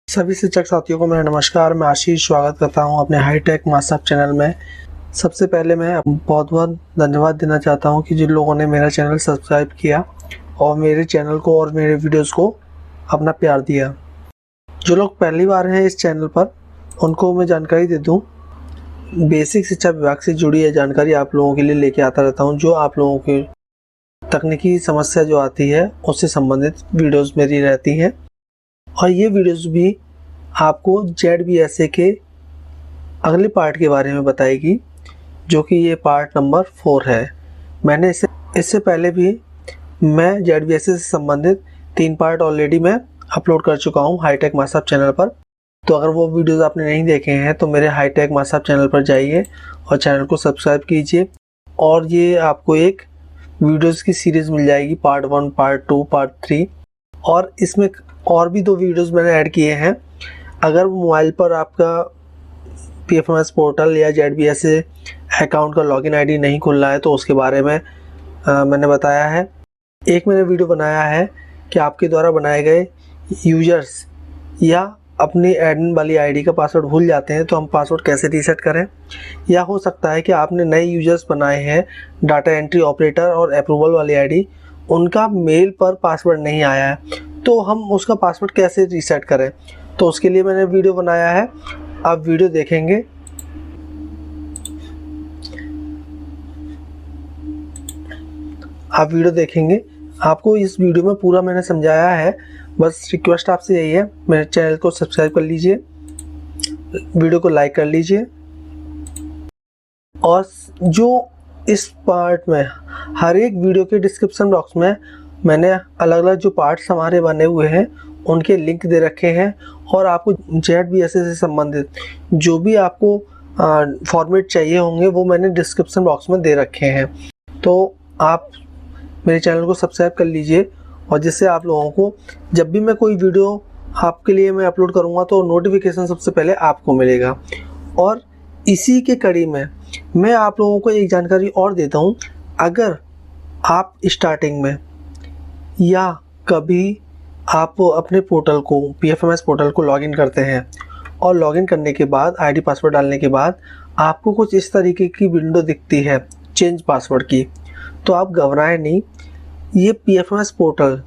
सभी शिक्षक साथियों को मेरा नमस्कार। मैं आशीष स्वागत करता हूं अपने हाईटेक मास्टर चैनल में। सबसे पहले मैं बहुत बहुत धन्यवाद देना चाहता हूं कि जिन लोगों ने मेरा चैनल सब्सक्राइब किया और मेरे चैनल को और मेरे वीडियोस को अपना प्यार दिया। जो लोग पहली बार हैं इस चैनल पर, उनको मैं जानकारी दे दूँ, बेसिक शिक्षा विभाग से जुड़ी यह जानकारी आप लोगों के लिए लेके आता रहता हूँ। जो आप लोगों की तकनीकी समस्या जो आती है उससे संबंधित वीडियोस मेरी रहती हैं, और ये वीडियोस भी आपको ZBSA के अगले पार्ट के बारे में बताएगी, जो कि ये पार्ट नंबर 4 है। मैंने इससे पहले भी मैं ZBSA से संबंधित 3 पार्ट ऑलरेडी मैं अपलोड कर चुका हूँ हाईटेक मास्टर चैनल पर। तो अगर वो वीडियोस आपने नहीं देखे हैं तो मेरे हाईटेक मास्टर चैनल पर जाइए और चैनल को सब्सक्राइब कीजिए, और ये आपको एक वीडियोस की सीरीज़ मिल जाएगी, पार्ट 1, पार्ट 2, पार्ट 3, और इसमें और भी 2 वीडियोस मैंने ऐड किए हैं। अगर मोबाइल पर आपका PFMS पोर्टल या ZBSA अकाउंट का लॉगिन आईडी नहीं खुल रहा है तो उसके बारे में मैंने बताया है। एक मैंने वीडियो बनाया है कि आपके द्वारा बनाए गए यूजर्स या अपनी एडमिन वाली आईडी का पासवर्ड भूल जाते हैं तो हम पासवर्ड कैसे रीसेट करें, या हो सकता है कि आपने नए यूजर्स बनाए हैं, डाटा एंट्री ऑपरेटर और अप्रूवल वाली आईडी, उनका मेल पर पासवर्ड नहीं आया है तो हम उसका पासवर्ड कैसे रीसेट करें। तो उसके लिए मैंने वीडियो बनाया है, आप वीडियो देखेंगे। आपको इस वीडियो में पूरा मैंने समझाया है। बस रिक्वेस्ट आपसे यही है, मेरे चैनल को सब्सक्राइब कर लीजिए, वीडियो को लाइक कर लीजिए, और जो इस पार्ट में हर एक वीडियो के डिस्क्रिप्शन बॉक्स में मैंने अलग अलग जो पार्ट्स हमारे बने हुए हैं उनके लिंक दे रखे हैं, और आपको ZBSA से संबंधित जो भी आपको फॉर्मेट चाहिए होंगे वो मैंने डिस्क्रिप्शन बॉक्स में दे रखे हैं। तो आप मेरे चैनल को सब्सक्राइब कर लीजिए, और जिससे आप लोगों को जब भी मैं कोई वीडियो आपके लिए मैं अपलोड करूँगा तो नोटिफिकेशन सबसे पहले आपको मिलेगा। और इसी के कड़ी में मैं आप लोगों को एक जानकारी और देता हूँ। अगर आप स्टार्टिंग में या कभी आप अपने पोर्टल को PFMS पोर्टल को लॉगिन करते हैं और लॉगिन करने के बाद आईडी पासवर्ड डालने के बाद आपको कुछ इस तरीके की विंडो दिखती है चेंज पासवर्ड की, तो आप घबराएं नहीं। ये PFMS पोर्टल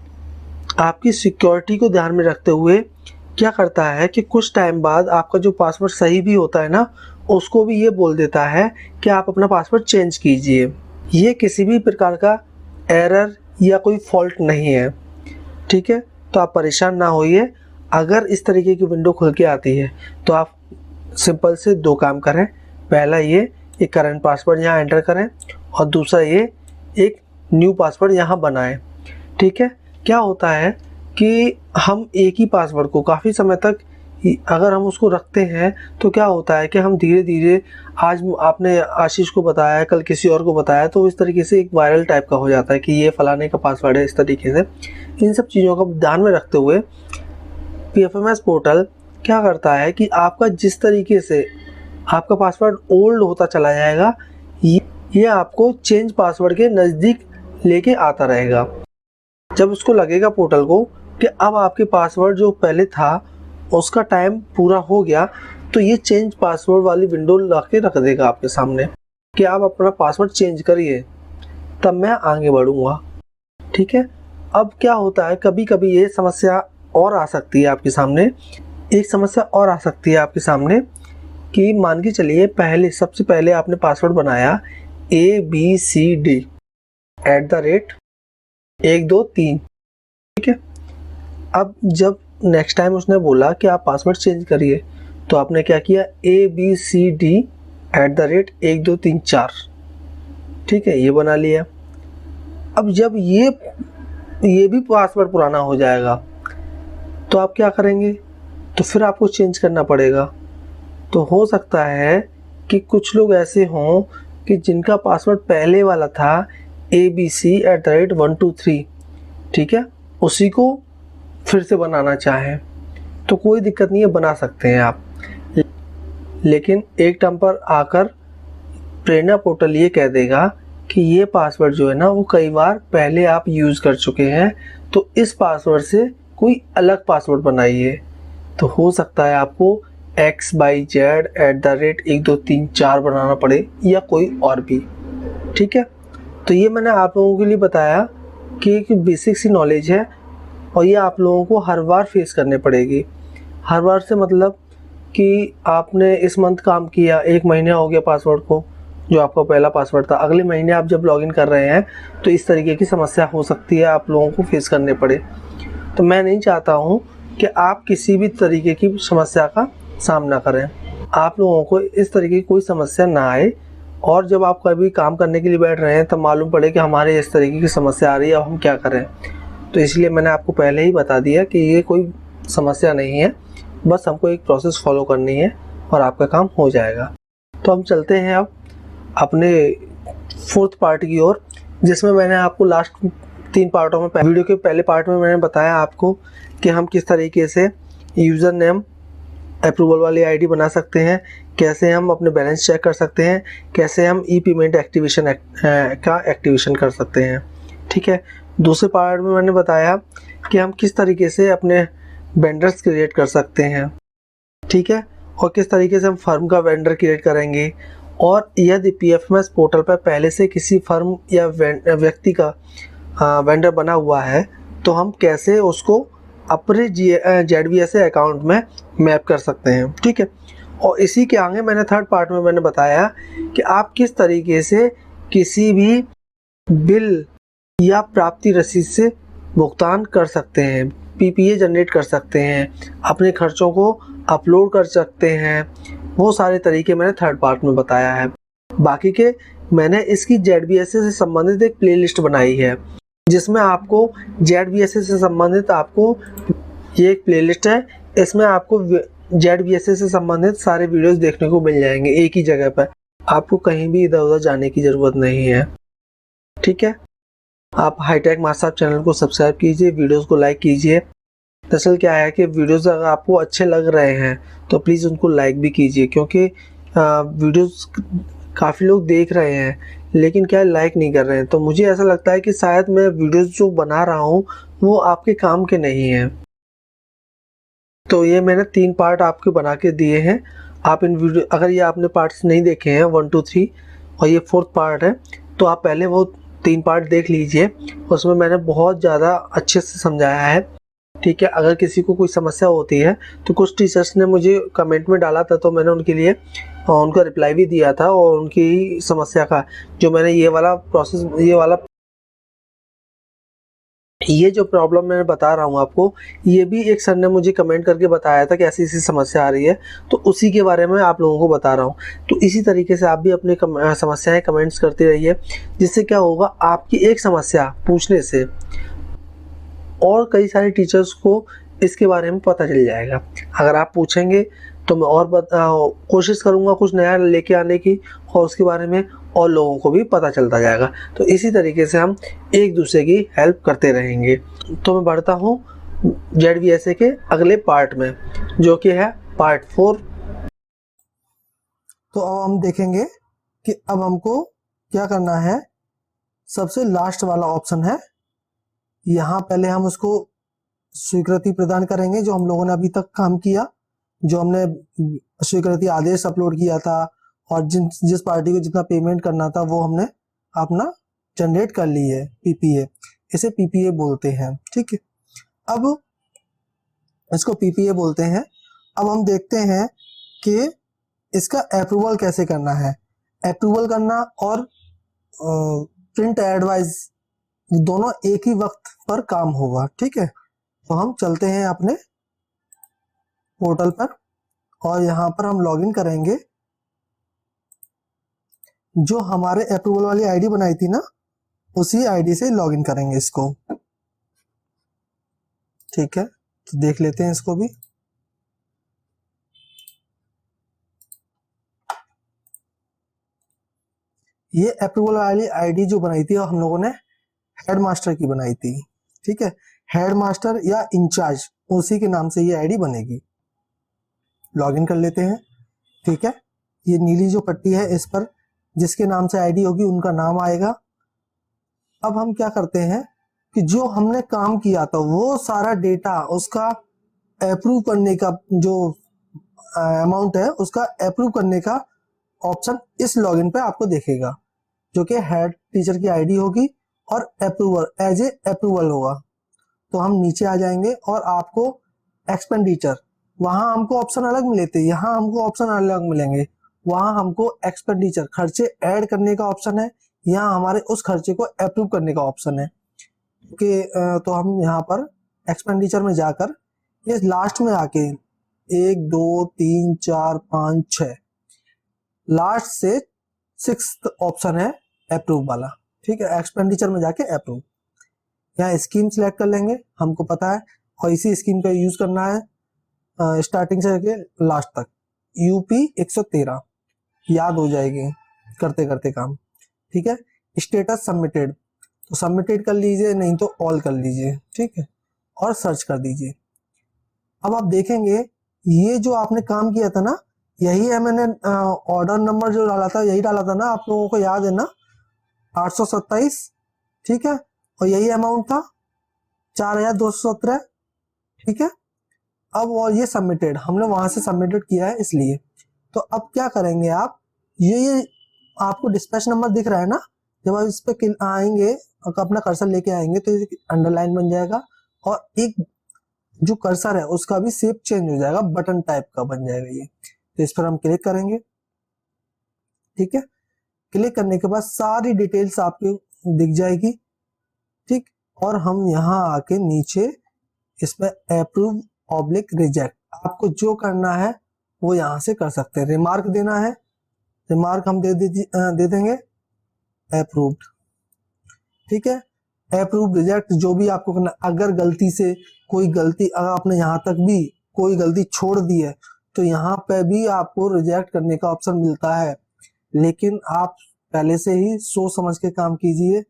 आपकी सिक्योरिटी को ध्यान में रखते हुए क्या करता है कि कुछ टाइम बाद आपका जो पासवर्ड सही भी होता है ना, उसको भी ये बोल देता है कि आप अपना पासवर्ड चेंज कीजिए। ये किसी भी प्रकार का एरर या कोई फॉल्ट नहीं है, ठीक है। तो आप परेशान ना होइए। अगर इस तरीके की विंडो खुल के आती है तो आप सिंपल से 2 काम करें। पहला ये एक करंट पासवर्ड यहाँ एंटर करें, और दूसरा ये एक न्यू पासवर्ड यहाँ बनाएं, ठीक है। क्या होता है कि हम एक ही पासवर्ड को काफ़ी समय तक अगर हम उसको रखते हैं तो क्या होता है कि हम धीरे धीरे, आज आपने आशीष को बताया, कल किसी और को बताया, तो इस तरीके से एक वायरल टाइप का हो जाता है कि ये फलाने का पासवर्ड है। इस तरीके से इन सब चीज़ों का ध्यान में रखते हुए PFMS पोर्टल क्या करता है कि आपका जिस तरीके से आपका पासवर्ड ओल्ड होता चला जाएगा, ये आपको चेंज पासवर्ड के नज़दीक लेके आता रहेगा। जब उसको लगेगा पोर्टल को कि अब आपके पासवर्ड जो पहले था उसका टाइम पूरा हो गया, तो ये चेंज पासवर्ड वाली विंडो ला के रख देगा आपके सामने कि आप अपना पासवर्ड चेंज करिए, तब मैं आगे बढ़ूँगा, ठीक है। अब क्या होता है, कभी कभी ये समस्या और आ सकती है आपके सामने। एक समस्या और आ सकती है आपके सामने कि मान के चलिए सबसे पहले आपने पासवर्ड बनाया ABCD@123, ठीक है। अब जब नेक्स्ट टाइम उसने बोला कि आप पासवर्ड चेंज करिए, तो आपने क्या किया, ABCD@123 ठीक है, ये बना लिया। अब जब ये भी पासवर्ड पुराना हो जाएगा तो आप क्या करेंगे, तो फिर आपको चेंज करना पड़ेगा। तो हो सकता है कि कुछ लोग ऐसे हों कि जिनका पासवर्ड पहले वाला था ABC@123, ठीक है, उसी को फिर से बनाना चाहें तो कोई दिक्कत नहीं है, बना सकते हैं आप। लेकिन एक टाइम पर आकर प्रेरणा पोर्टल ये कह देगा कि ये पासवर्ड जो है ना वो कई बार पहले आप यूज़ कर चुके हैं, तो इस पासवर्ड से कोई अलग पासवर्ड बनाइए, तो हो सकता है आपको XYZ@1 2 3 4 बनाना पड़े या कोई और भी। ठीक है, तो ये मैंने आप लोगों के लिए बताया कि एक बेसिक सी नॉलेज है और ये आप लोगों को हर बार फेस करनी पड़ेगी। हर बार से मतलब कि आपने इस मंथ काम किया, 1 महीना हो गया पासवर्ड को, जो आपका पहला पासवर्ड था, अगले महीने आप जब लॉगिन कर रहे हैं तो इस तरीके की समस्या हो सकती है, आप लोगों को फेस करने पड़े। तो मैं नहीं चाहता हूँ कि आप किसी भी तरीके की समस्या का सामना करें, आप लोगों को इस तरीके की कोई समस्या ना आए और जब आप कभी काम करने के लिए बैठ रहे हैं तब मालूम पड़े कि हमारे इस तरीके की समस्या आ रही है, अब हम क्या करें। तो इसलिए मैंने आपको पहले ही बता दिया कि ये कोई समस्या नहीं है, बस हमको एक प्रोसेस फॉलो करनी है और आपका काम हो जाएगा। तो हम चलते हैं अब अपने 4th पार्ट की ओर, जिसमें मैंने आपको लास्ट 3 पार्टों में, वीडियो के पहले पार्ट में मैंने बताया आपको कि हम किस तरीके से यूज़र नेम अप्रूवल वाली आईडी बना सकते हैं, कैसे हम अपने बैलेंस चेक कर सकते हैं, कैसे हम ई पेमेंट एक्टिवेशन का एक्टिवेशन कर सकते हैं। ठीक है, दूसरे पार्ट में मैंने बताया कि हम किस तरीके से अपने वेंडर्स क्रिएट कर सकते हैं। ठीक है, और किस तरीके से हम फर्म का वेंडर क्रिएट करेंगे, और यदि PFMS पोर्टल पर पहले से किसी फर्म या व्यक्ति का वेंडर बना हुआ है तो हम कैसे उसको अपने ZVSA अकाउंट में मैप कर सकते हैं। ठीक है, और इसी के आगे मैंने 3rd पार्ट में मैंने बताया कि आप किस तरीके से किसी भी बिल या प्राप्ति रसीद से भुगतान कर सकते हैं, PPA जनरेट कर सकते हैं, अपने खर्चों को अपलोड कर सकते हैं। वो सारे तरीके मैंने 3rd पार्ट में बताया है। बाकी के मैंने इसकी ZVSA से संबंधित एक प्लेलिस्ट बनाई है, जिसमें आपको ZVSA से संबंधित आपको ये एक प्लेलिस्ट है, इसमें आपको ZVSA से संबंधित सारे वीडियोस देखने को मिल जाएंगे एक ही जगह पर, आपको कहीं भी इधर उधर जाने की ज़रूरत नहीं है। ठीक है, आप हाईटेक मास्टर चैनल को सब्सक्राइब कीजिए, वीडियोस को लाइक कीजिए। दरअसल क्या है कि वीडियोस अगर आपको अच्छे लग रहे हैं तो प्लीज़ उनको लाइक भी कीजिए, क्योंकि वीडियोस काफ़ी लोग देख रहे हैं लेकिन क्या लाइक नहीं कर रहे हैं, तो मुझे ऐसा लगता है कि शायद मैं वीडियोस जो बना रहा हूँ वो आपके काम के नहीं हैं। तो ये मैंने 3 पार्ट आपको बना के दिए हैं। आप इन वीडियो, अगर ये आपने पार्ट्स नहीं देखे हैं 1 2 3 और ये 4th पार्ट है, तो आप पहले वो 3 पार्ट देख लीजिए, उसमें मैंने बहुत ज़्यादा अच्छे से समझाया है। ठीक है, अगर किसी को कोई समस्या होती है तो कुछ टीचर्स ने मुझे कमेंट में डाला था, तो मैंने उनके लिए उनका रिप्लाई भी दिया था, और उनकी समस्या का जो मैंने ये वाला प्रोसेस, ये जो प्रॉब्लम मैं बता रहा हूँ आपको, ये भी एक सर ने मुझे कमेंट करके बताया था कि ऐसी ऐसी समस्या आ रही है, तो उसी के बारे में आप लोगों को बता रहा हूँ। तो इसी तरीके से आप भी अपनी समस्याएं कमेंट्स करते रहिए, जिससे क्या होगा, आपकी एक समस्या पूछने से और कई सारे टीचर्स को इसके बारे में पता चल जाएगा। अगर आप पूछेंगे तो मैं और कोशिश करूँगा कुछ नया लेके आने की, और उसके बारे में और लोगों को भी पता चलता जाएगा। तो इसी तरीके से हम एक दूसरे की हेल्प करते रहेंगे। तो मैं बढ़ता हूँ ZVSA के अगले पार्ट में, जो कि है पार्ट 4। तो अब हम देखेंगे कि अब हमको क्या करना है। सबसे लास्ट वाला ऑप्शन है, यहाँ पहले हम उसको स्वीकृति प्रदान करेंगे, जो हम लोगों ने अभी तक काम किया, जो हमने स्वीकृति आदेश अपलोड किया था, और जिस पार्टी को जितना पेमेंट करना था वो हमने अपना जनरेट कर ली है, PPA, इसे PPA बोलते हैं। ठीक है, अब इसको PPA बोलते हैं। अब हम देखते हैं कि इसका अप्रूवल कैसे करना है। अप्रूवल करना और प्रिंट एडवाइस दोनों एक ही वक्त पर काम होगा। ठीक है, तो हम चलते हैं अपने पोर्टल पर, और यहाँ पर हम लॉगिन करेंगे। जो हमारे अप्रूवल वाली आईडी बनाई थी ना, उसी आईडी से लॉगिन करेंगे इसको। ठीक है, तो देख लेते हैं इसको भी। ये अप्रूवल वाली आईडी जो बनाई थी हम लोगों ने हेड मास्टर की बनाई थी। ठीक है, हेड मास्टर या इंचार्ज, उसी के नाम से ये आईडी बनेगी। लॉगिन कर लेते हैं। ठीक है, ये नीली जो पट्टी है, इस पर जिसके नाम से आईडी होगी उनका नाम आएगा। अब हम क्या करते हैं कि जो हमने काम किया था वो सारा डेटा, उसका अप्रूव करने का जो अमाउंट है उसका अप्रूव करने का ऑप्शन इस लॉगिन पे आपको दिखेगा, जो कि हेड टीचर की आईडी होगी और अप्रूवल एज ए अप्रूवल होगा। तो हम नीचे आ जाएंगे और आपको एक्सपेंडिचर, वहां हमको ऑप्शन अलग मिले थे, यहाँ हमको ऑप्शन अलग मिलेंगे। वहां हमको एक्सपेंडिचर खर्चे ऐड करने का ऑप्शन है, यहाँ हमारे उस खर्चे को अप्रूव करने का ऑप्शन है कि तो हम यहाँ पर एक्सपेंडिचर में जाकर ये लास्ट में आके 1 2 3 4 5 6 लास्ट से 6th ऑप्शन है अप्रूव वाला, ठीक है। एक्सपेंडिचर में जाके अप्रूव, यहाँ स्कीम सिलेक्ट कर लेंगे, हमको पता है, और इसी स्कीम का यूज करना है स्टार्टिंग से लेके लास्ट तक। यूपी 113 याद हो जाएगी करते करते काम, ठीक है। स्टेटस सबमिटेड, तो सबमिटेड कर लीजिए, नहीं तो ऑल कर लीजिए, ठीक है, और सर्च कर दीजिए। अब आप देखेंगे ये जो आपने काम किया था ना, यही है, मैंने ऑर्डर नंबर जो डाला था यही डाला था ना, आप लोगों को याद है ना, 827, ठीक है, और यही अमाउंट था 4217, ठीक है। अब और ये सबमिटेड हमने वहां से सबमिटेड किया है इसलिए। तो अब क्या करेंगे आप, ये आपको डिस्पैच नंबर दिख रहा है ना, जब आप इस पे आएंगे और अपना कर्सर लेके आएंगे तो अंडरलाइन बन जाएगा, और एक जो कर्सर है उसका भी शेप चेंज हो जाएगा, बटन टाइप का बन जाएगा ये। तो इस पर हम क्लिक करेंगे, ठीक है। क्लिक करने के बाद सारी डिटेल्स आपको दिख जाएगी, ठीक। और हम यहाँ आके नीचे इसमें अप्रूव ऑब्लिक रिजेक्ट, आपको जो करना है वो यहाँ से कर सकते हैं। रिमार्क देना है, रिमार्क हम दे देंगे अप्रूव्ड, ठीक है। अप्रूव रिजेक्ट जो भी आपको करना, अगर गलती से कोई गलती, अगर आपने यहाँ तक भी कोई गलती छोड़ दी है तो यहाँ पे भी आपको रिजेक्ट करने का ऑप्शन मिलता है, लेकिन आप पहले से ही सोच समझ के काम कीजिए,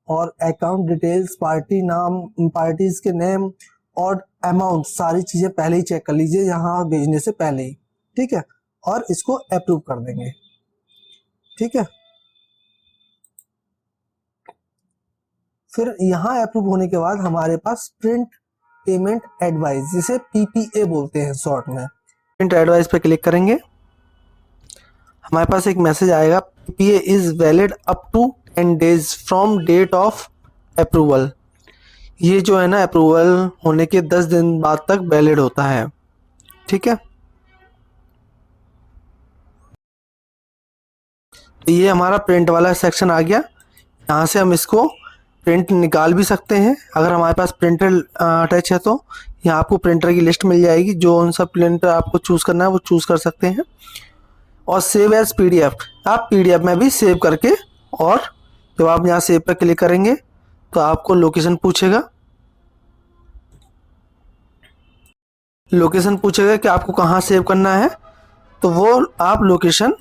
और अकाउंट डिटेल्स, पार्टी नाम, पार्टीज के नेम और अमाउंट, सारी चीजें पहले ही चेक कर लीजिए यहाँ भेजने से पहले ही, ठीक है, और इसको अप्रूव कर देंगे, ठीक है। फिर यहाँ अप्रूव होने के बाद हमारे पास प्रिंट पेमेंट एडवाइस, जिसे पीपीए बोलते हैं शॉर्ट में, प्रिंट एडवाइस पे क्लिक करेंगे, हमारे पास एक मैसेज आएगा, PPA is valid up to 10 days from date of approval. ये जो है ना अप्रूवल होने के 10 दिन बाद तक वैलिड होता है, ठीक है। ये हमारा प्रिंट वाला सेक्शन आ गया, यहाँ से हम इसको प्रिंट निकाल भी सकते हैं। अगर हमारे पास प्रिंटर अटैच है तो यहाँ आपको प्रिंटर की लिस्ट मिल जाएगी, जो उन सब प्रिंटर आपको चूज़ करना है वो चूज़ कर सकते हैं। और सेव एज पीडीएफ, आप पीडीएफ में भी सेव करके, और जब आप यहाँ सेव पर क्लिक करेंगे तो आपको लोकेशन पूछेगा, लोकेशन पूछेगा कि आपको कहाँ सेव करना है, तो वो आप लोकेशन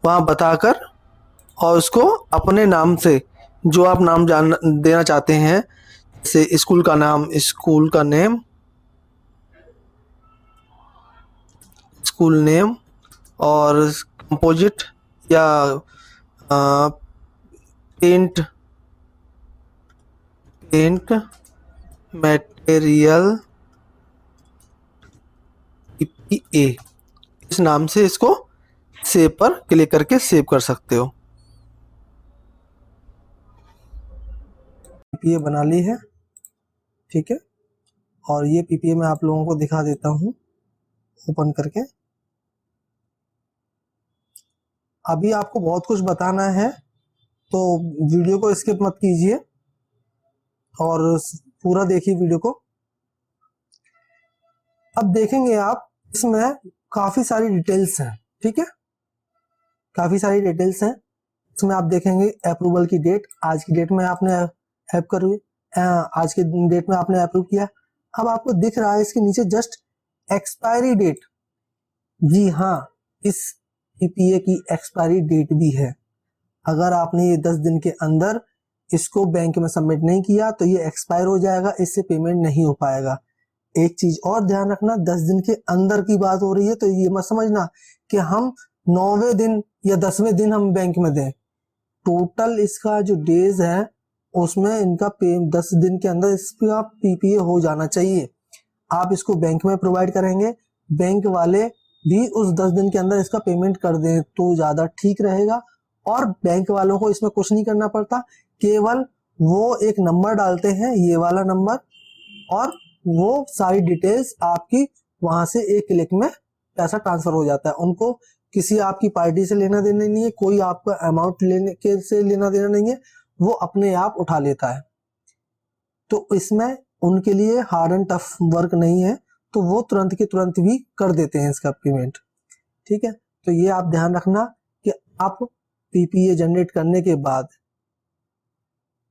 वहाँ बताकर और उसको अपने नाम से, जो आप नाम देना चाहते हैं, जैसे स्कूल का नाम, स्कूल का नेम, स्कूल नेम, और कंपोजिट या पेंट मटेरियल पीपीए, इस नाम से इसको सेव पर क्लिक करके सेव कर सकते हो। पीपीए बना ली है, ठीक है, और ये पीपीए मैं आप लोगों को दिखा देता हूँ ओपन करके। अभी आपको बहुत कुछ बताना है तो वीडियो को स्किप मत कीजिए और पूरा देखिए वीडियो को। अब देखेंगे आप, इसमें काफी सारी डिटेल्स हैं, ठीक है, काफी सारी डिटेल्स हैं। इसमें आप देखेंगे अप्रूवल की डेट, आज की डेट में आपने आज के डेट में आपने अप्रूव किया। अब आपको दिख रहा है इसके नीचे जस्ट एक्सपायरी डेट, जी हाँ, इस पीपीए की एक्सपायरी डेट भी है। अगर आपने ये 10 दिन के अंदर इसको बैंक में सबमिट नहीं किया तो ये एक्सपायर हो जाएगा, इससे पेमेंट नहीं हो पाएगा। एक चीज और ध्यान रखना, 10 दिन के अंदर की बात हो रही है, तो ये मत समझना कि हम 9वें दिन या 10वें दिन हम बैंक में दें। टोटल इसका जो डेज है उसमें इनका 10 दिन के अंदर इसका पीपीए हो जाना चाहिए। आप इसको बैंक में प्रोवाइड करेंगे, बैंक वाले भी उस 10 दिन के अंदर इसका पेमेंट कर दें तो ज़्यादा ठीक रहेगा। और बैंक वालों को इसमें कुछ नहीं करना पड़ता, केवल वो एक नंबर डालते हैं, ये वाला नंबर, और वो सारी डिटेल्स आपकी वहां से एक क्लिक में पैसा ट्रांसफर हो जाता है। उनको किसी आपकी पार्टी से लेना देना नहीं है, कोई आपका अमाउंट लेने के से लेना देना नहीं है, वो अपने आप उठा लेता है। तो इसमें उनके लिए हार्ड एंड टफ वर्क नहीं है, तो वो तुरंत के तुरंत भी कर देते हैं इसका पेमेंट। ठीक है, तो ये आप ध्यान रखना कि आप पीपीए जनरेट करने के बाद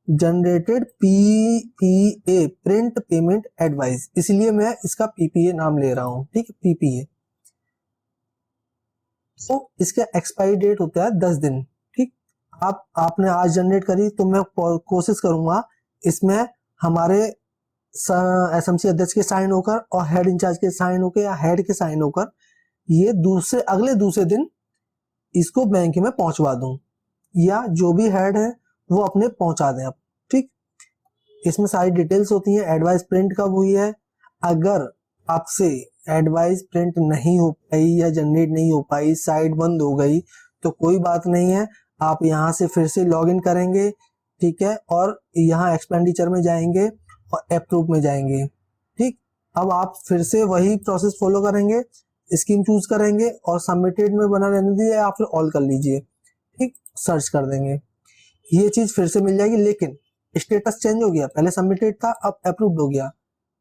generated PPA, print payment advice, इसलिए मैं इसका पीपीए नाम ले रहा हूं। ठीक है, पीपीए। तो इसका एक्सपायरी डेट होता है 10 दिन। ठीक, आपने आज जनरेट करी तो मैं कोशिश करूंगा इसमें हमारे एसएमसी अध्यक्ष के साइन होकर और हेड इंचार्ज के साइन होकर या हेड के साइन होकर ये अगले दूसरे दिन इसको बैंक में पहुंचवा दूं, या जो भी हेड है वो अपने पहुंचा दें। अब ठीक, इसमें सारी डिटेल्स होती हैं। एडवाइस प्रिंट कब हुई है, अगर आपसे एडवाइस प्रिंट नहीं हो पाई या जनरेट नहीं हो पाई, साइट बंद हो गई, तो कोई बात नहीं है, आप यहाँ से फिर से लॉगिन करेंगे। ठीक है, और यहाँ एक्सपेंडिचर में जाएंगे और अप्रूव में जाएंगे। ठीक, अब आप फिर से वही प्रोसेस फॉलो करेंगे, स्कीम चूज करेंगे और सबमिटेड में बना रहने दीजिए या फिर ऑल कर लीजिए। ठीक, सर्च कर देंगे, ये चीज फिर से मिल जाएगी। लेकिन स्टेटस चेंज हो गया, पहले सबमिटेड था अब अप्रूव्ड हो गया।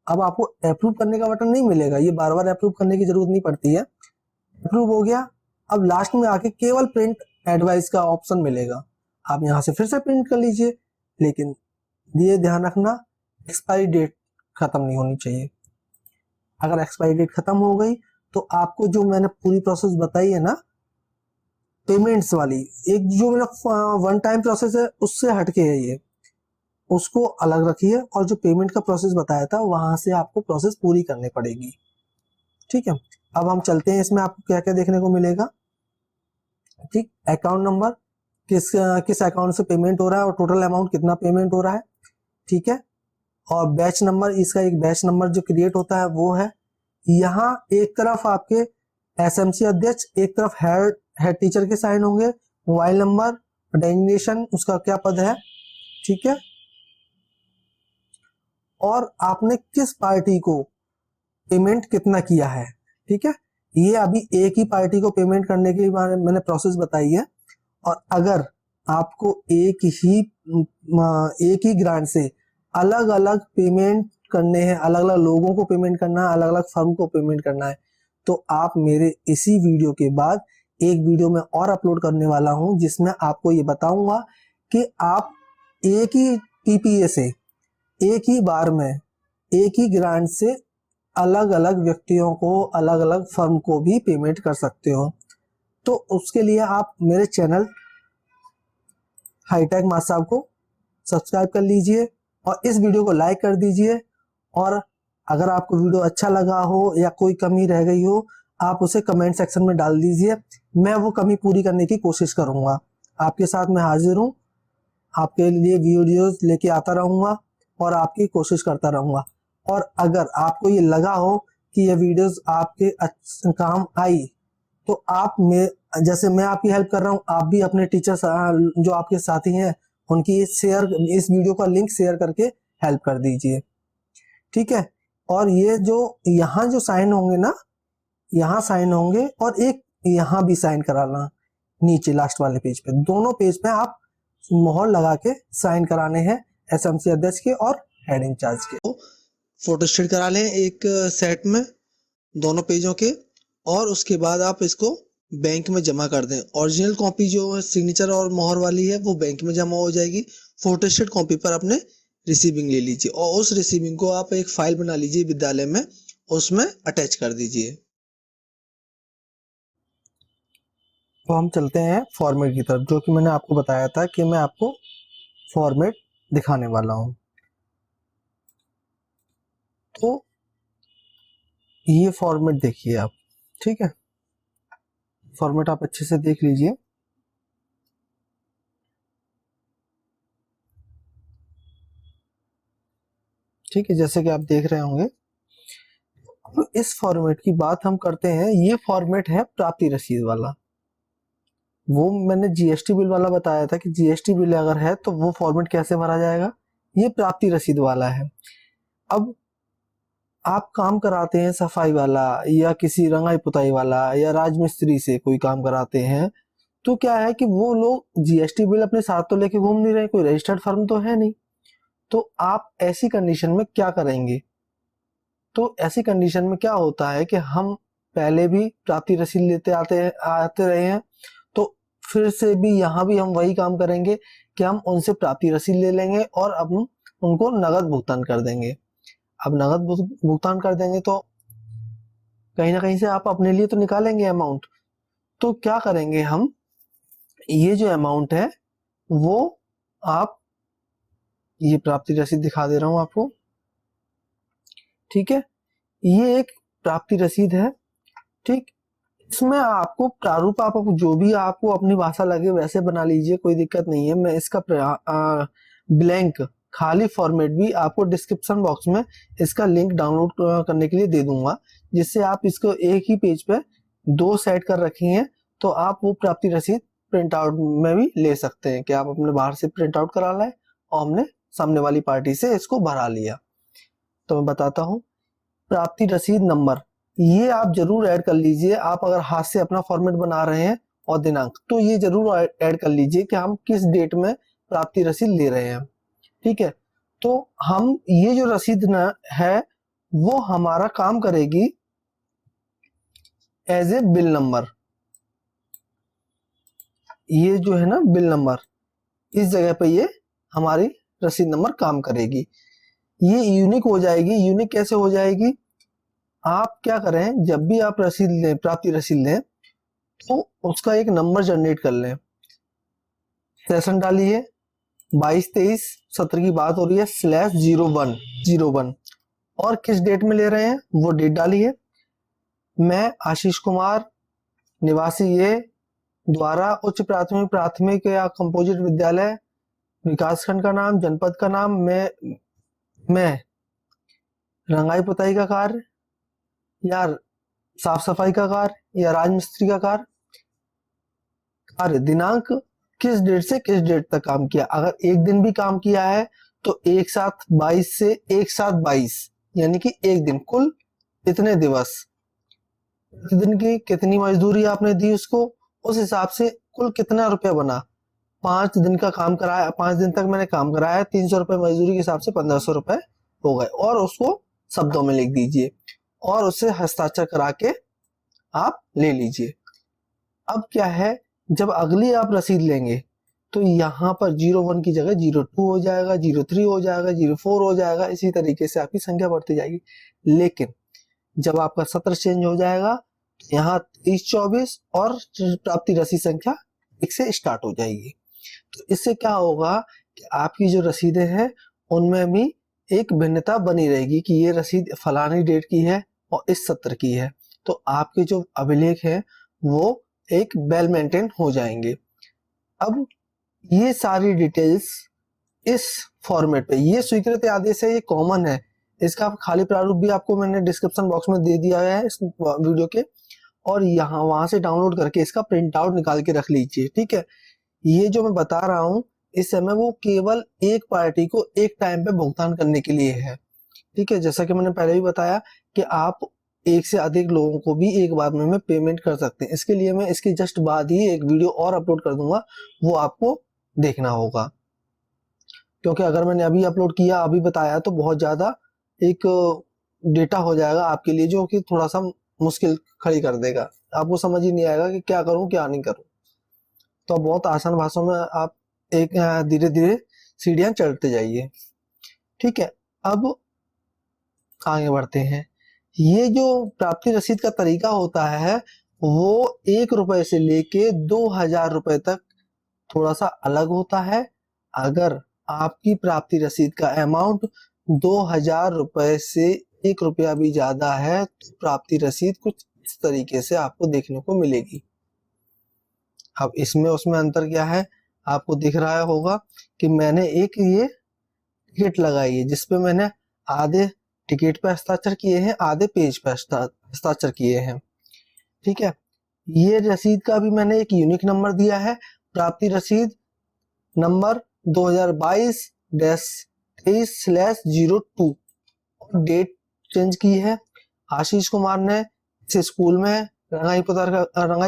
अब आपको अप्रूव करने का बटन नहीं मिलेगा, ये बार बार अप्रूव करने की जरूरत नहीं पड़ती है। अप्रूव हो गया, अब लास्ट में आके केवल प्रिंट एडवाइस का ऑप्शन मिलेगा, आप यहाँ से फिर से प्रिंट कर लीजिए। लेकिन ये ध्यान रखना, एक्सपायरी डेट खत्म नहीं होनी चाहिए। अगर एक्सपायरी डेट खत्म हो गई तो आपको जो मैंने पूरी प्रोसेस बताई है ना पेमेंट्स वाली, एक जो मेरा वन टाइम प्रोसेस है उससे हटके है ये, उसको अलग रखिए और जो पेमेंट का प्रोसेस बताया था वहां से आपको प्रोसेस पूरी करनी पड़ेगी। ठीक है, अब हम चलते हैं इसमें आपको क्या क्या देखने को मिलेगा। ठीक, अकाउंट नंबर, किस अकाउंट से पेमेंट हो रहा है और टोटल अमाउंट कितना पेमेंट हो रहा है। ठीक है, और बैच नंबर, इसका एक बैच नंबर जो क्रिएट होता है वो है। यहाँ एक तरफ आपके एसएमसी अध्यक्ष, एक तरफ हेड टीचर के साइन होंगे, मोबाइल नंबर, डेजिग्नेशन उसका क्या पद है। ठीक है, और आपने किस पार्टी को पेमेंट कितना किया है। ठीक है, ये अभी एक ही पार्टी को पेमेंट करने के बारे में मैंने प्रोसेस बताई है। और अगर आपको एक ही ग्रांट से अलग अलग पेमेंट करने हैं, अलग अलग लोगों को पेमेंट करना है, अलग अलग फर्म को पेमेंट करना है, तो आप मेरे इसी वीडियो के बाद एक वीडियो में और अपलोड करने वाला हूं जिसमें आपको ये बताऊंगा कि आप एक ही पीपीए से एक ही बार में एक ही ग्रांट से अलग अलग व्यक्तियों को, अलग अलग फर्म को भी पेमेंट कर सकते हो। तो उसके लिए आप मेरे चैनल हाईटेक मास साहब को सब्सक्राइब कर लीजिए और इस वीडियो को लाइक कर दीजिए। और अगर आपको वीडियो अच्छा लगा हो या कोई कमी रह गई हो, आप उसे कमेंट सेक्शन में डाल दीजिए, मैं वो कमी पूरी करने की कोशिश करूंगा। आपके साथ मैं हाजिर हूँ, आपके लिए वीडियोस लेके आता रहूंगा और आपकी कोशिश करता रहूंगा। और अगर आपको ये लगा हो कि ये वीडियोस आपके काम आई, तो आप जैसे मैं आपकी हेल्प कर रहा हूँ, आप भी अपने टीचर्स जो आपके साथी हैं उनकी इस वीडियो का लिंक शेयर करके हेल्प कर दीजिए। ठीक है, और ये जो यहाँ जो साइन होंगे ना, यहाँ साइन होंगे और एक यहाँ भी साइन कराना नीचे लास्ट वाले पेज पे, दोनों पेज पे आप मोहर लगा के साइन कराने हैं एसएमसी अध्यक्ष के और हेड इंचार्ज के। तो फोटो स्टेट करा लें एक सेट में दोनों पेजों के, और उसके बाद आप इसको बैंक में जमा कर दें। ओरिजिनल कॉपी जो है सिग्नेचर और मोहर वाली है वो बैंक में जमा हो जाएगी। फोटो स्टेट कॉपी पर अपने रिसीविंग ले लीजिए और उस रिसीविंग को आप एक फाइल बना लीजिए विद्यालय में, उसमें अटैच कर दीजिए। तो हम चलते हैं फॉर्मेट की तरफ, जो कि मैंने आपको बताया था कि मैं आपको फॉर्मेट दिखाने वाला हूं। तो ये फॉर्मेट देखिए आप। ठीक है, फॉर्मेट आप अच्छे से देख लीजिए। ठीक है, जैसे कि आप देख रहे होंगे तो इस फॉर्मेट की बात हम करते हैं, ये फॉर्मेट है प्राप्ति रसीद वाला। वो मैंने जीएसटी बिल वाला बताया था कि जीएसटी बिल अगर है तो वो फॉर्मेट कैसे भरा जाएगा, ये प्राप्ति रसीद वाला है। अब आप काम कराते हैं सफाई वाला या किसी रंगाई पुताई वाला या राजमिस्त्री से कोई काम कराते हैं, तो क्या है कि वो लोग जीएसटी बिल अपने साथ तो लेके घूम नहीं रहे, कोई रजिस्टर्ड फर्म तो है नहीं। तो आप ऐसी कंडीशन में क्या करेंगे? तो ऐसी कंडीशन में क्या होता है कि हम पहले भी प्राप्ति रसीद लेते आते रहे हैं, तो फिर से भी यहाँ भी हम वही काम करेंगे कि हम उनसे प्राप्ति रसीद ले लेंगे और अब उनको नगद भुगतान कर देंगे। अब नगद भुगतान कर देंगे तो कहीं ना कहीं से आप अपने लिए तो निकालेंगे अमाउंट। तो क्या करेंगे हम, ये जो अमाउंट है वो आप, ये प्राप्ति रसीद दिखा दे रहा हूं आपको, ठीक है, ये एक प्राप्ति रसीद है, ठीक। इसमें आपको प्रारूप आप जो भी आपको अपनी भाषा लगे वैसे बना लीजिए, कोई दिक्कत नहीं है। मैं इसका ब्लैंक खाली फॉर्मेट भी आपको डिस्क्रिप्शन बॉक्स में इसका लिंक डाउनलोड करने के लिए दे दूंगा, जिससे आप इसको एक ही पेज पे 2 सेट कर रखी हैं, तो आप वो प्राप्ति रसीद प्रिंट आउट में भी ले सकते हैं कि आप अपने बाहर से प्रिंट आउट करा लाए और हमने सामने वाली पार्टी से इसको भरा लिया। तो मैं बताता हूँ, प्राप्ति रसीद नंबर ये आप जरूर ऐड कर लीजिए। आप अगर हाथ से अपना फॉर्मेट बना रहे हैं और दिनांक, तो ये जरूर ऐड कर लीजिए कि हम किस डेट में प्राप्ति रसीद ले रहे हैं, ठीक है। तो हम ये जो रसीद न है वो हमारा काम करेगी एज ए बिल नंबर। ये जो है ना बिल नंबर, इस जगह पे ये हमारी रसीद नंबर काम करेगी। ये यूनिक हो जाएगी। यूनिक कैसे हो जाएगी? आप क्या करें, जब भी आप रसीद लें, प्राप्ति रसीद लें, तो उसका एक नंबर जनरेट कर लें। सेशन डालिए, 22-23-17 की बात हो रही है, /0101 और किस डेट में ले रहे हैं वो डेट डालिए। मैं आशीष कुमार, निवासी ये, द्वारा उच्च प्राथमिक या कंपोजिट विद्यालय, विकासखंड का नाम, जनपद का नाम, मैं रंगाई पुताई का कार्य या साफ सफाई का कार्य या राजमिस्त्री का कार्य, दिनांक किस डेट से किस डेट तक काम किया। अगर एक दिन भी काम किया है तो एक साथ 22 से एक साथ 22, यानी कि एक दिन, कुल इतने दिवस, दिन की कितनी मजदूरी आपने दी उसको, उस हिसाब से कुल कितना रुपया बना। 5 दिन का काम कराया, 5 दिन तक मैंने काम कराया, 300 रुपए मजदूरी के हिसाब से 1500 रुपए हो गए, और उसको शब्दों में लिख दीजिए और उससे हस्ताक्षर करा के आप ले लीजिए। अब क्या है, जब अगली आप रसीद लेंगे तो यहाँ पर 01 की जगह 02 हो जाएगा, 03 हो जाएगा, 04 हो जाएगा, इसी तरीके से आपकी संख्या बढ़ती जाएगी। लेकिन जब आपका सत्र चेंज हो जाएगा तो यहाँ 23-24 और प्राप्ति रसीद संख्या 1 से स्टार्ट हो जाएगी। तो इससे क्या होगा कि आपकी जो रसीदें हैं उनमें भी एक भिन्नता बनी रहेगी कि ये रसीद फलानी डेट की है और इस सत्र की है। तो आपके जो अभिलेख है वो एक वेल मेंटेन हो जाएंगे। अब ये सारी डिटेल्स इस फॉर्मेट पे, ये स्वीकृत आदेश है, ये कॉमन है, इसका खाली प्रारूप भी आपको मैंने डिस्क्रिप्शन बॉक्स में दे दिया है इस वीडियो के, और यहाँ वहां से डाउनलोड करके इसका प्रिंट आउट निकाल के रख लीजिए, ठीक है। ये जो मैं बता रहा हूँ इस समय वो केवल एक पार्टी को एक टाइम पे भुगतान करने के लिए है, ठीक है। जैसा कि मैंने पहले भी बताया कि आप एक से अधिक लोगों को भी एक बार में पेमेंट कर सकते हैं। इसके लिए मैं इसके जस्ट बाद ही एक वीडियो और अपलोड कर दूंगा, वो आपको देखना होगा, क्योंकि अगर मैंने अभी अपलोड किया, अभी बताया, तो बहुत ज्यादा एक डेटा हो जाएगा आपके लिए, जो कि थोड़ा सा मुश्किल खड़ी कर देगा, आपको समझ ही नहीं आएगा कि क्या करूं क्या नहीं करूं। तो बहुत आसान भाषा में आप एक धीरे धीरे सीढ़ियां चढ़ते जाइए, ठीक है। अब आगे बढ़ते हैं। ये जो प्राप्ति रसीद का तरीका होता है वो 1 रुपए से लेके 2000 रुपए तक थोड़ा सा अलग होता है। अगर आपकी प्राप्ति रसीद का अमाउंट 2000 रुपए से 1 रुपया भी ज्यादा है तो प्राप्ति रसीद कुछ इस तरीके से आपको देखने को मिलेगी। अब इसमें उसमें अंतर क्या है, आपको दिख रहा होगा कि मैंने एक ये टिकट लगाई है जिसपे मैंने आधे टिकट पे हस्ताक्षर किए हैं, आधे पेज पे हस्ताक्षर किए हैं। ठीक है, ये रसीद का भी मैंने एक यूनिक नंबर दिया है, प्राप्ति रसीद नंबर 2022-23/02 और डेट चेंज की है। आशीष कुमार ने इस स्कूल में रंगाई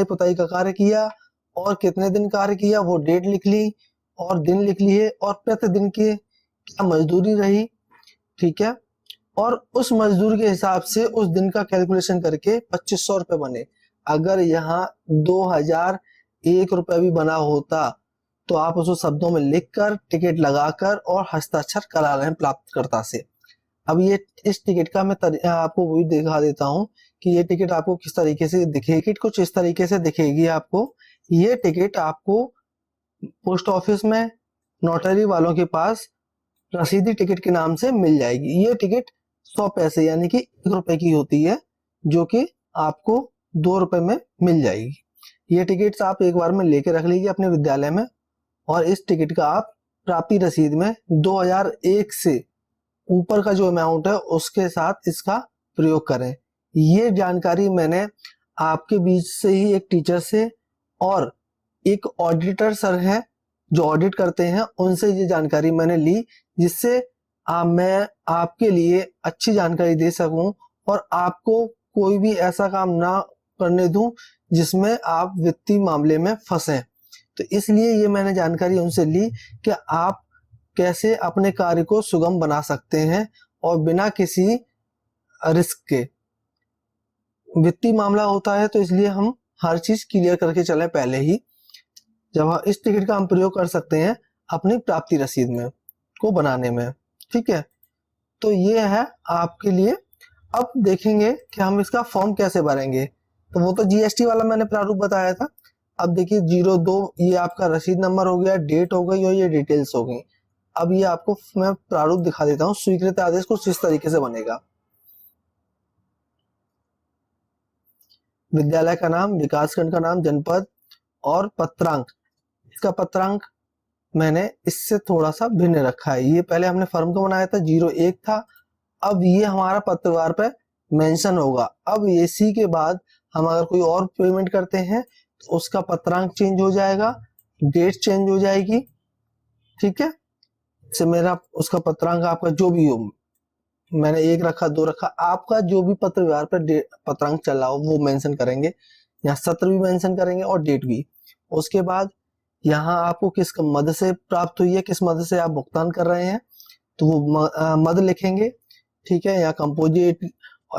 पुताई का कार्य किया और कितने दिन कार्य किया वो डेट लिख ली और दिन लिख ली है और प्रतिदिन की क्या मजदूरी रही। ठीक है, और उस मजदूर के हिसाब से उस दिन का कैलकुलेशन करके 2500 रुपए बने। अगर यहाँ 2001 रुपए भी बना होता तो आप उसको शब्दों में लिखकर टिकट लगाकर और हस्ताक्षर करा रहे हैं प्राप्तकर्ता से। अब ये इस टिकट का मैं आपको वो भी दिखा देता हूँ कि ये टिकट आपको किस तरीके से दिखेगी। टिकट कुछ इस तरीके से दिखेगी आपको। ये टिकट आपको पोस्ट ऑफिस में नोटरी वालों के पास रसीदी टिकट के नाम से मिल जाएगी। ये टिकट 100 पैसे यानी कि 1 रुपए की होती है, जो कि आपको 2 रुपए में मिल जाएगी। ये टिकट आप एक बार में लेके रख लीजिए अपने विद्यालय में और इस टिकट का आप प्राप्ति रसीद में 2001 से ऊपर का जो अमाउंट है उसके साथ इसका प्रयोग करें। ये जानकारी मैंने आपके बीच से ही एक टीचर से और एक ऑडिटर सर है जो ऑडिट करते हैं उनसे ये जानकारी मैंने ली, जिससे मैं आपके लिए अच्छी जानकारी दे सकूं और आपको कोई भी ऐसा काम ना करने दूं जिसमें आप वित्तीय मामले में फंसें। तो इसलिए ये मैंने जानकारी उनसे ली कि आप कैसे अपने कार्य को सुगम बना सकते हैं और बिना किसी रिस्क के। वित्तीय मामला होता है तो इसलिए हम हर चीज क्लियर करके चलें पहले ही, जब इस टिकट का हम प्रयोग कर सकते हैं अपनी प्राप्ति रसीद में को बनाने में। ठीक है, तो ये है आपके लिए। अब देखेंगे कि हम इसका फॉर्म कैसे भरेंगे। तो वो तो जीएसटी वाला मैंने प्रारूप बताया था। अब देखिए 02 ये आपका रसीद नंबर हो गया, डेट हो गई और ये डिटेल्स हो गई। अब ये आपको मैं प्रारूप दिखा देता हूँ। स्वीकृत आदेश कुछ इस तरीके से बनेगा। विद्यालय का नाम, विकासखंड का नाम, जनपद और पत्रांक। इसका पत्रांक मैंने इससे थोड़ा सा भिन्न रखा है। ये पहले हमने फर्म को बनाया था 01 था, अब ये हमारा पत्रवार पे मेंशन होगा। अब इसी के बाद हम अगर कोई और पेमेंट करते हैं तो उसका पत्रांक चेंज हो जाएगा, डेट चेंज हो जाएगी। ठीक है, से मेरा उसका पत्रांक आपका जो भी हो, मैंने 1 रखा 2 रखा, आपका जो भी पत्र व्यवहार पर पत्रांक चल रहा हो वो मेंशन करेंगे। यहाँ सत्र भी मेंशन करेंगे और डेट भी। उसके बाद यहाँ आपको किस मद से प्राप्त हुई है, किस मद से आप भुगतान कर रहे हैं तो वो मद लिखेंगे। ठीक है, या कंपोजिट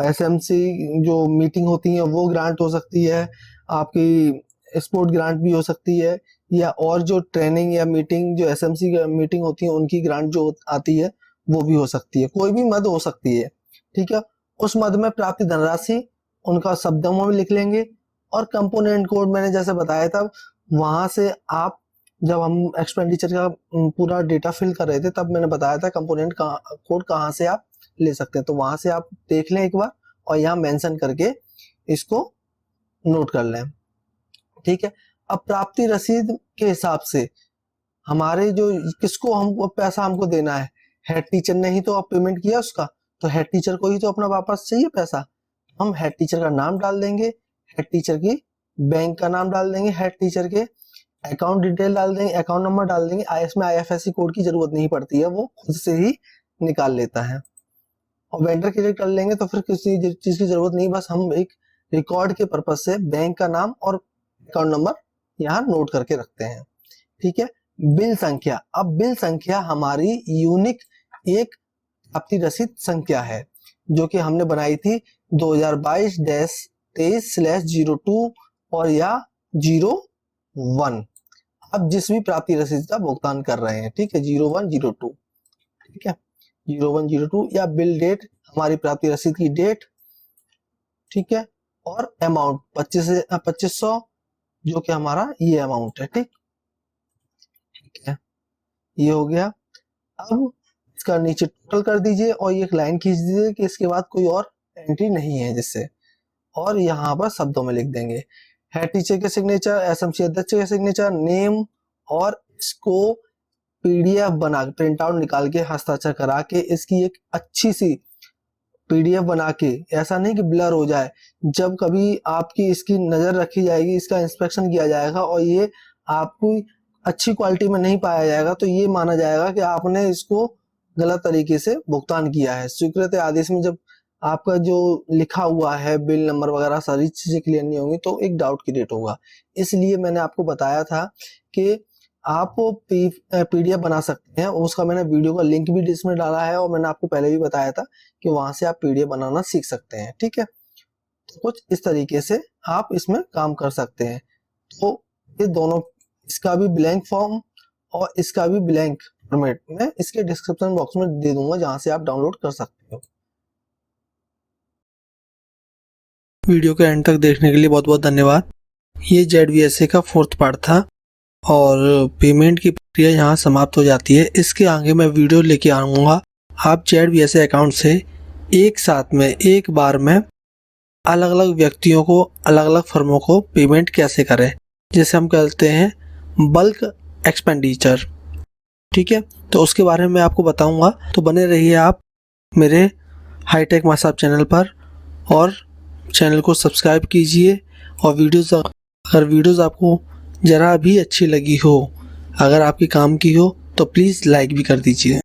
एसएमसी जो मीटिंग होती है वो ग्रांट हो सकती है, आपकी स्पोर्ट ग्रांट भी हो सकती है, या और जो ट्रेनिंग या मीटिंग जो एसएमसी मीटिंग होती है उनकी ग्रांट जो आती है वो भी हो सकती है। कोई भी मद हो सकती है। ठीक है, उस मद में प्राप्ति धनराशि उनका शब्दों में लिख लेंगे और कंपोनेंट कोड मैंने जैसे बताया था वहां से आप, जब हम एक्सपेंडिचर का पूरा डेटा फिल कर रहे थे तब मैंने बताया था कंपोनेंट कोड कहाँ से आप ले सकते हैं, तो वहां से आप देख लें एक बार और यहाँ मेंशन करके इसको नोट कर लें। ठीक है, अब प्राप्ति रसीद के हिसाब से हमारे जो किसको हमको पैसा हमको देना है, हेड टीचर ने ही तो आप पेमेंट किया उसका, तो हेड टीचर को ही तो अपना वापस चाहिए पैसा। हम हेड टीचर का नाम डाल देंगे, हेड टीचर की बैंक का नाम डाल देंगे, हेड टीचर के अकाउंट डिटेल डाल देंगे, अकाउंट नंबर डाल देंगे। इसमें आईएफएससी कोड की जरूरत नहीं पड़ती है, वो खुद से ही निकाल लेता है। और वेंडर क्लिक कर लेंगे तो फिर किसी चीज की जरूरत नहीं, बस हम एक रिकॉर्ड के पर्पज से बैंक का नाम और अकाउंट नंबर यहाँ नोट करके रखते हैं। ठीक है, बिल संख्या। अब बिल संख्या हमारी यूनिक एक प्राप्ति रसीद संख्या है जो कि हमने बनाई थी 2022-23/02 और या 01। अब जिस भी प्राप्ति रसीद का भुगतान कर रहे हैं, ठीक है, 0102, ठीक है, 0102 या बिल डेट हमारी प्राप्ति रसीद की डेट। ठीक है, और अमाउंट 2500 जो कि हमारा ये अमाउंट है। ठीक है, ये हो गया। अब इसका नीचे टोटल कर दीजिए और ये एक लाइन खींच दीजिए कि इसके बाद कोई और एंट्री नहीं है जिससे, और यहाँ पर शब्दों में लिख देंगे हेड टीचर के सिग्नेचर, एसएमसी अध्यक्ष के सिग्नेचर, नेम, और इसको पीडीएफ बना प्रिंट आउट निकाल के हस्ताक्षर करा के इसकी एक अच्छी सी PDF बना के, ऐसा नहीं कि ब्लर हो जाए, जब कभी आपकी इसकी नज़र रखी जाएगी, इसका इंस्पेक्शन किया जाएगा और ये आपको अच्छी क्वालिटी में नहीं पाया जाएगा तो ये माना जाएगा कि आपने इसको गलत तरीके से भुगतान किया है। स्वीकृत आदेश में जब आपका जो लिखा हुआ है बिल नंबर वगैरह सारी चीजें क्लियर नहीं होंगी तो एक डाउट क्रिएट होगा। इसलिए मैंने आपको बताया था कि आप PDF बना सकते हैं, उसका मैंने वीडियो का लिंक भी इसमें डाला है और मैंने आपको पहले भी बताया था कि वहां से आप PDF बनाना सीख सकते हैं। ठीक है, तो कुछ इस तरीके से आप इसमें काम कर सकते हैं। तो ये दोनों, इसका भी ब्लैंक फॉर्म और इसका भी ब्लैंक फॉर्मेट मैं इसके डिस्क्रिप्शन बॉक्स में दे दूंगा, जहां से आप डाउनलोड कर सकते हो। वीडियो के एंड तक देखने के लिए बहुत बहुत धन्यवाद। ये ZVSA का 4th पार्ट था और पेमेंट की प्रक्रिया यहाँ समाप्त हो जाती है। इसके आगे मैं वीडियो लेके आऊँगा आप ZVSA अकाउंट से एक साथ में एक बार में अलग अलग व्यक्तियों को, अलग अलग फर्मों को पेमेंट कैसे करें, जिसे हम कहते हैं बल्क एक्सपेंडिचर। ठीक है, तो उसके बारे में आपको बताऊंगा, तो बने रहिए आप मेरे हाईटेक मासाब चैनल पर और चैनल को सब्सक्राइब कीजिए। और अगर वीडियोस आपको ज़रा भी अच्छी लगी हो, अगर आपके काम की हो तो प्लीज़ लाइक भी कर दीजिए।